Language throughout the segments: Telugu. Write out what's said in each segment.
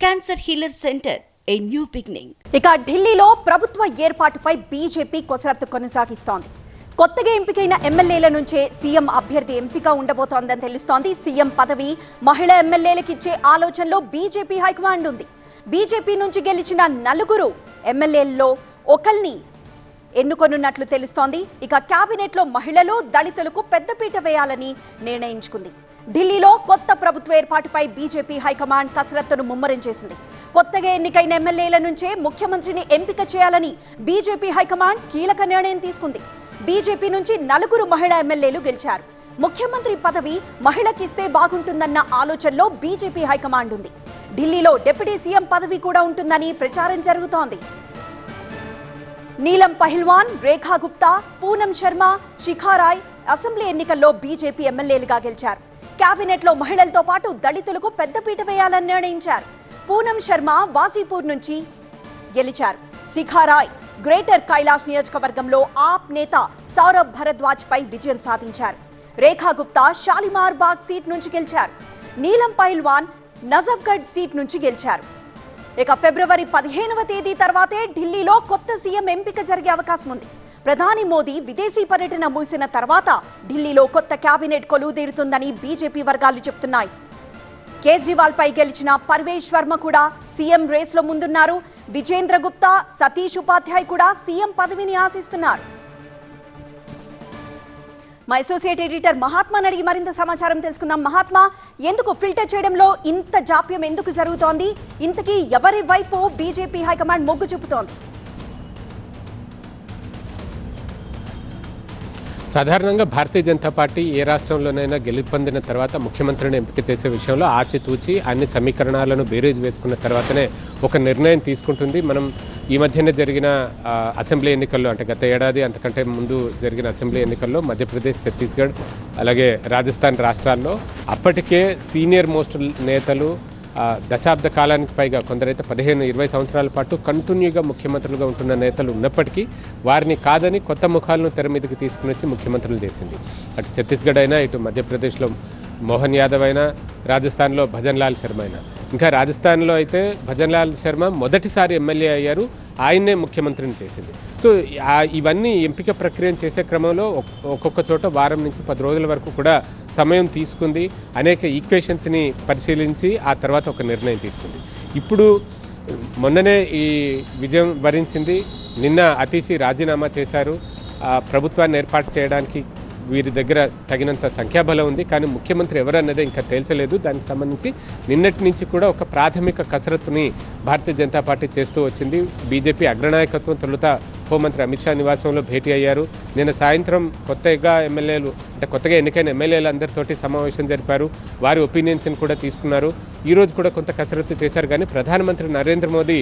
Cancer healer centre a new beginning. ఇక ఢిల్లీలో ప్రభుత్వ ఏర్పాటుపై బీజేపీ కొసరత్తు కొనసాగిస్తోంది. కొత్తగా ఎంపికైన ఎమ్మెల్యేల నుంచే సీఎం అభ్యర్థి ఎంపిక ఉండబోతోందని తెలుస్తోంది. సీఎం పదవి మహిళా ఎమ్మెల్యేలకు ఇచ్చే ఆలోచనలో బీజేపీ హైకమాండ్ ఉంది. బీజేపీ నుంచి గెలిచిన 4 ఎమ్మెల్యేల్లో ఒకరిని ఎన్నుకొనున్నట్లు తెలుస్తోంది. ఇక కేబినెట్లో మహిళలు, దళితులకు పెద్దపీట వేయాలని నిర్ణయించుకుంది. ఢిల్లీలో కొత్త ప్రభుత్వ ఏర్పాటుపై బీజేపీ హైకమాండ్ కసరత్తును ముమ్మరం చేసింది. కొత్తగా ఎన్నికైన ఎమ్మెల్యేల నుంచే ముఖ్యమంత్రిని ఎంపిక చేయాలని బీజేపీ హైకమాండ్ కీలక నిర్ణయం తీసుకుంది. బీజేపీ నుంచి 4 మహిళా ఎమ్మెల్యేలు గెలిచారు. ముఖ్యమంత్రి పదవి మహిళకిస్తే బాగుంటుందన్న ఆలోచనలో బీజేపీ హైకమాండ్ ఉంది. ఢిల్లీలో డిప్యూటీ సీఎం పదవి కూడా ఉంటుందని ప్రచారం జరుగుతోంది. నీలం పహిల్వాన్, రేఖా గుప్తా, పూనం శర్మ, శిఖా రాయ్ అసెంబ్లీ ఎన్నికల్లో బీజేపీ ఎమ్మెల్యేలుగా గెలిచారు. కేబినెట్లో మహిళలతో పాటు దళితులకు పెద్దపీట వేయాలని నిర్ణయించారు. పూనం శర్మ వాసీపూర్ నుంచి గెలిచారు. శిఖా రాయ్ గ్రేటర్ కైలాష్ నియోజకవర్గంలో ఆప్ నేత సౌరభ్ భరద్వాజ్ పై విజయం సాధించారు. రేఖా గుప్తా షాలిమార్ బాగ్ సీట్ నుంచి గెలిచారు. నీలం పహిల్వాన్ నజఫ్గఢ్ సీట్ నుంచి గెలిచారు. ఇక ఫిబ్రవరి 15వ తేదీ తర్వాతే ఢిల్లీలో కొత్త సీఎం ఎంపిక జరిగే అవకాశం ఉంది. ప్రధాని మోదీ విదేశీ పర్యటన ముగిసిన తర్వాత ఢిల్లీలో కొత్త కేబినెట్ కొలువుదీరుతుందని బీజేపీ వర్గాలు చెబుతున్నాయి. కేజ్రీవాల్ పై గెలిచిన పర్వేష్ వర్మ కూడా సీఎం రేస్లో ముందున్నారు. విజేంద్ర గుప్తా, సతీష్ ఉపాధ్యాయ్ కూడా సీఎం పదవిని ఆశిస్తున్నారు. మా అసోసియేట్ ఎడిటర్ మహాత్మాని అడిగి మరింత సమాచారం తెలుసుకుందాం. మహాత్మా, ఎందుకు ఫిల్టర్ చేయడంలో ఇంత జాప్యం ఎందుకు జరుగుతోంది? ఇంతకీ ఎవరి వైపు బీజేపీ హైకమాండ్ మొగ్గు చూపుతోంది? సాధారణంగా భారతీయ జనతా పార్టీ ఏ రాష్ట్రంలోనైనా గెలుపొందిన తర్వాత ముఖ్యమంత్రిని ఎంపిక చేసే విషయంలో ఆచితూచి అన్ని సమీకరణాలను బేరీజ్ వేసుకున్న తర్వాతనే ఒక నిర్ణయం తీసుకుంటుంది. మనం ఈ మధ్యనే జరిగిన అసెంబ్లీ ఎన్నికల్లో, అంటే గత ఏడాది అంతకంటే ముందు జరిగిన అసెంబ్లీ ఎన్నికల్లో మధ్యప్రదేశ్, ఛత్తీస్గఢ్, అలాగే రాజస్థాన్ రాష్ట్రాల్లో అప్పటికే సీనియర్ మోస్ట్ నేతలు దశాబ్ద కాలానికి పైగా, కొందరైతే 15-20 సంవత్సరాల పాటు కంటిన్యూగా ముఖ్యమంత్రులుగా ఉంటున్న నేతలు ఉన్నప్పటికీ వారిని కాదని కొత్త ముఖాలను తెర మీదకి తీసుకుని వచ్చి ముఖ్యమంత్రులు చేసింది. అటు ఛత్తీస్గఢ్ అయినా, ఇటు మధ్యప్రదేశ్లో మోహన్ యాదవ్ అయినా, రాజస్థాన్లో భజన్ లాల్ శర్మ అయినా. ఇంకా రాజస్థాన్లో అయితే భజన్ లాల్ శర్మ మొదటిసారి ఎమ్మెల్యే అయ్యారు, ఆయన్నే ముఖ్యమంత్రిని చేసింది. సో ఇవన్నీ ఎంపిక ప్రక్రియను చేసే క్రమంలో ఒక్కొక్క చోట వారం నుంచి 10 రోజుల వరకు కూడా సమయం తీసుకుంది. అనేక ఈక్వేషన్స్ని పరిశీలించి ఆ తర్వాత ఒక నిర్ణయం తీసుకుంది. ఇప్పుడు మొన్ననే ఈ విజయం వరించింది. నిన్న అతీషి రాజీనామా చేశారు. ప్రభుత్వాన్ని ఏర్పాటు చేయడానికి వీరి దగ్గర తగినంత సంఖ్యాబలం ఉంది, కానీ ముఖ్యమంత్రి ఎవరన్నదే ఇంకా తేల్చలేదు. దానికి సంబంధించి నిన్నటి నుంచి కూడా ఒక ప్రాథమిక కసరత్తుని భారతీయ జనతా పార్టీ చేస్తూ వచ్చింది. బీజేపీ అగ్రనాయకత్వం తొలుత హోంమంత్రి అమిత్ షా నివాసంలో భేటీ అయ్యారు. నిన్న సాయంత్రం కొత్తగా ఎన్నికైన ఎమ్మెల్యేలు అందరితోటి సమావేశం జరిపారు. వారి ఒపీనియన్స్ని కూడా తీసుకున్నారు. ఈరోజు కూడా కొంత కసరత్తు చేశారు. కానీ ప్రధానమంత్రి నరేంద్ర మోదీ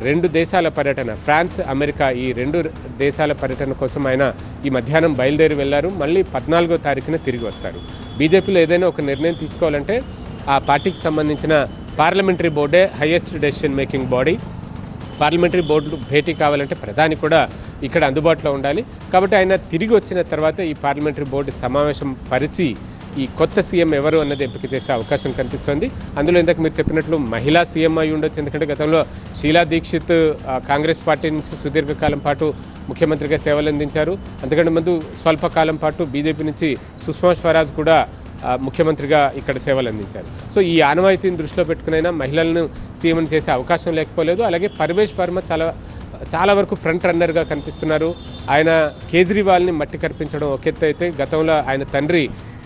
2 దేశాల పర్యటన, ఫ్రాన్స్, అమెరికా, ఈ 2 దేశాల పర్యటన కోసం ఆయన ఈ మధ్యాహ్నం బయలుదేరి వెళ్లారు. మళ్ళీ 14వ తారీఖున తిరిగి వస్తారు. బీజేపీలో ఏదైనా ఒక నిర్ణయం తీసుకోవాలంటే ఆ పార్టీకి సంబంధించిన పార్లమెంటరీ బోర్డే highest decision making body. Parliamentary board భేటీ కావాలంటే ప్రధాని కూడా ఇక్కడ అందుబాటులో ఉండాలి. కాబట్టి ఆయన తిరిగి వచ్చిన తర్వాత ఈ పార్లమెంటరీ బోర్డు సమావేశం పరిచి ఈ కొత్త సీఎం ఎవరు అన్నది ఎంపిక చేసే అవకాశం కనిపిస్తుంది. అందులో ఇందాక మీరు చెప్పినట్లు మహిళా సీఎం అయి ఉండొచ్చు. ఎందుకంటే గతంలో షీలా దీక్షిత్ కాంగ్రెస్ పార్టీ నుంచి సుదీర్ఘకాలం పాటు ముఖ్యమంత్రిగా సేవలు అందించారు. అంతకంటే ముందు స్వల్పకాలం పాటు బీజేపీ నుంచి సుష్మా స్వరాజ్ కూడా ముఖ్యమంత్రిగా ఇక్కడ సేవలు అందించారు. సో ఈ ఆనవాయితీని దృష్టిలో పెట్టుకునైనా మహిళలను సీఎం చేసే అవకాశం లేకపోలేదు. అలాగే పర్వేష్ వర్మ చాలా వరకు ఫ్రంట్ రన్నర్గా కనిపిస్తున్నారు. ఆయన కేజ్రీవాల్ని మట్టి కనిపించడం ఒక ఎత్తు అయితే, గతంలో ఆయన తండ్రి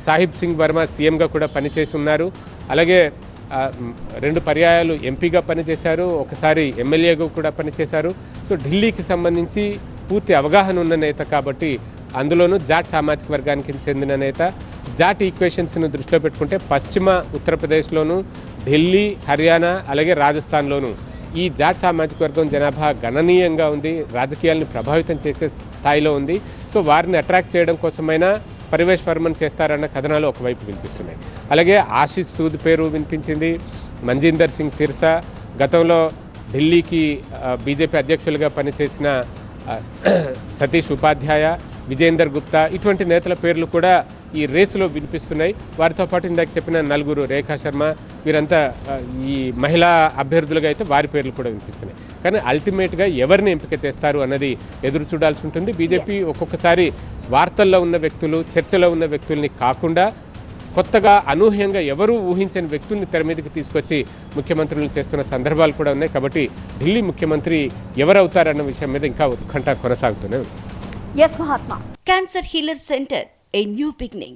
సాహిబ్ సింగ్ వర్మ సీఎంగా కూడా పనిచేసి ఉన్నారు. అలాగే 2 పర్యాయాలు ఎంపీగా పనిచేశారు, ఒకసారి ఎమ్మెల్యేగా కూడా పనిచేశారు. సో ఢిల్లీకి సంబంధించి పూర్తి అవగాహన ఉన్న నేత కాబట్టి, అందులోనూ జాట్ సామాజిక వర్గానికి చెందిన నేత. జాట్ ఈక్వేషన్స్ను దృష్టిలో పెట్టుకుంటే పశ్చిమ ఉత్తరప్రదేశ్లోను, ఢిల్లీ, హర్యానా, అలాగే రాజస్థాన్లోను ఈ జాట్ సామాజిక వర్గం జనాభా గణనీయంగా ఉంది, రాజకీయాలను ప్రభావితం చేసే స్థాయిలో ఉంది. సో వారిని అట్రాక్ట్ చేయడం కోసమైనా పర్వేష్ వర్మన్ చేస్తారన్న కథనాలు ఒకవైపు వినిపిస్తున్నాయి. అలాగే ఆశీష్ సూద్ పేరు వినిపించింది. మంజీందర్ సింగ్ సిర్సా, గతంలో ఢిల్లీకి బీజేపీ అధ్యక్షులుగా పనిచేసిన సతీష్ ఉపాధ్యాయ, విజేందర్ గుప్తా, ఇటువంటి నేతల పేర్లు కూడా ఈ రేసులో వినిపిస్తున్నాయి. వారితో పాటు ఇందాక చెప్పిన నలుగురు, రేఖా శర్మ, వీరంతా ఈ మహిళా అభ్యర్థులుగా అయితే వారి పేర్లు కూడా వినిపిస్తున్నాయి. కానీ అల్టిమేట్గా ఎవరిని ఎంపిక చేస్తారు అన్నది ఎదురు చూడాల్సి ఉంటుంది. బీజేపీ ఒక్కొక్కసారి వార్తల్లో ఉన్న వ్యక్తులు, చర్చలో ఉన్న వ్యక్తుల్ని కాకుండా కొత్తగా అనూహ్యంగా ఎవరూ ఊహించని వ్యక్తుల్ని తెర మీదకి తీసుకొచ్చి ముఖ్యమంత్రులను చేస్తున్న సందర్భాలు కూడా ఉన్నాయి. కాబట్టి ఢిల్లీ ముఖ్యమంత్రి ఎవరవుతారన్న విషయం మీద ఇంకా ఉత్కంఠ కొనసాగుతూనే ఉంది. S Mahatma. Cancer Healer Center, a new beginning.